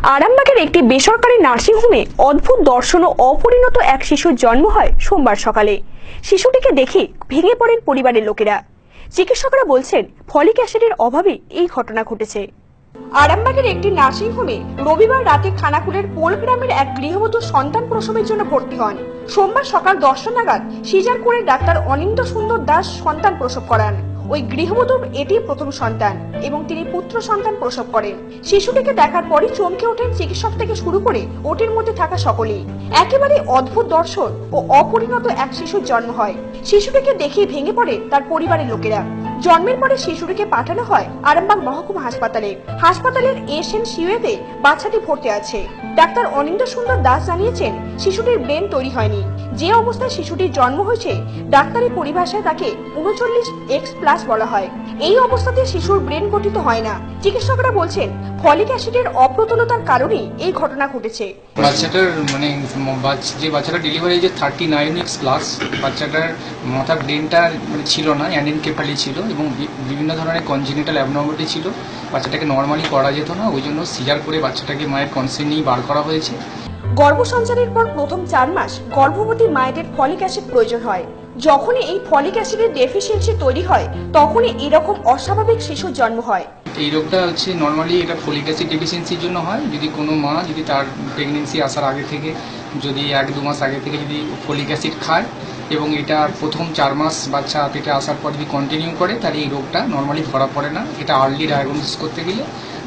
আরামবাগের একটি বেসরকারি নার্সিংহোমে অদ্ভুত দর্শন ও অপরিণত এক শিশুর জন্ম হয় সোমবার সকালে। শিশুটিকে দেখে ভেঙে পড়েন পরিবারের লোকেরা। চিকিৎসকরা বলছেন ফলিক অ্যাসিডের অভাবে এই ঘটনা ঘটেছে। আরামবাগের একটি নার্সিংহোমে রবিবার রাতে খানাকুলের পোল গ্রামের এক গৃহবধূ সন্তান প্রসবের জন্য ভর্তি হন। সোমবার সকাল 10টা নাগাদ সিজার করে ডাক্তার অনিন্দ সুন্দর দাস সন্তান প্রসব করান। ওই গৃহবধূর এটি প্রথম সন্তান এবং তিনি পুত্র সন্তান প্রসব করেন। শিশুটিকে দেখার পরই চমকে ওঠেন চিকিৎসক থেকে শুরু করে ওটির মধ্যে থাকা সকলেই। একেবারে অদ্ভুত দর্শন ও অপরিণত এক শিশুর জন্ম হয়। শিশুটিকে দেখে ভেঙে পড়ে তার পরিবারের লোকেরা। জন্মের পরে শিশুটিকে পাঠানো হয় আরামবাগ মহকুমা হাসপাতালে। হাসপাতালের এসএনসিইউতে বাচ্চাটি ভর্তি আছে। ডাক্তার অনিন্দ সুন্দর দাস জানিয়েছেন শিশুটির ব্রেন তৈরি হয়নি। যে অবস্থায় শিশুটির জন্ম হয়েছে ডাক্তারি পরিভাষায় তাকে 39X+ বলা হয়। এই অবস্থাতে শিশুর ব্রেন গঠিত হয় না। চিকিৎসকরা বলছেন ফলিক অ্যাসিডের অপ্রতুলতার কারণে এই ঘটনা ঘটেছে। বাচ্চাটার যে বাচ্চাটা ডেলিভারি যে 39X+, বাচ্চাটার মাথার ব্রেনটা ছিল না, অ্যানএনকেফালি ছিল এবং বিভিন্ন ধরনের কনজেনিটাল অ্যাবনর্মালিটি ছিল। বাচ্চাটাকে নর্মালি করা যেত না, ওই জন্য সিজার করে বাচ্চাটাকে মায়ের কনসেন্ট নিয়ে বার করা হয়েছে। গর্ভসঞ্চারের পর প্রথম 4 মাস গর্ভবতী মায়েদের ফলিক অ্যাসিড প্রয়োজন হয়। যখনই এই ফলিক অ্যাসিডের ডেফিসিয়েন্সি তৈরি হয় তখনই এরকম অস্বাভাবিক শিশুর জন্ম হয়। এই রোগটা হচ্ছে নর্মালি এটা ফলিক অ্যাসিড ডেফিসিয়েন্সির জন্য হয়। যদি কোনো মা যদি তার প্রেগনেন্সি আসার আগে থেকে যদি 1-2 মাস আগে থেকে যদি ফলিক অ্যাসিড খায় এবং এটা প্রথম 4 মাস বাচ্চা পেটে আসার পর যদি কন্টিনিউ করে তাহলে এই রোগটা নর্মালি ধরা পড়ে না। এটা আর্লি ডায়াগনোসিস করতে গেলে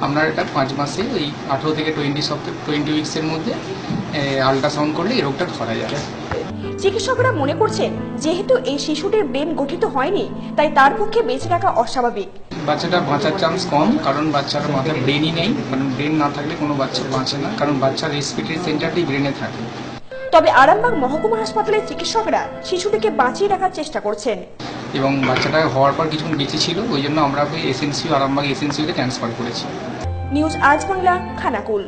আমরা এটা 5 মাসে ওই 18 থেকে 20 উইক্সের মধ্যে আল্ট্রাসাউন্ড করলে এই রোগটা ধরা যায়। চিকিৎসকরা মনে করছেন যেহেতু এই শিশুটির ব্রেন গঠিত হয়নি তাই তার পক্ষে বেঁচে থাকা অস্বাভাবিক। বাচ্চাটা বাঁচার চান্স কম, কারণ বাচ্চার মাথায় ব্রেনই নেই। কারণ ব্রেন না থাকলে কোনো বাচ্চা বাঁচে না, কারণ বাচ্চার রেসপিরেটরি সেন্টারটি ব্রেনে থাকে। তবে আরামবাগ মহকুমা হাসপাতালের চিকিৎসকরা শিশুটিকে বাঁচিয়ে রাখার চেষ্টা করছেন এবং বাচ্চাটা হওয়ার পর কিছুক্ষণ বেঁচে ছিল, ওই জন্য আমরা আরামবাগ এসএনসিইউতে ট্রান্সফার করেছি। নিউজ আজ বাংলা, খানাকুল।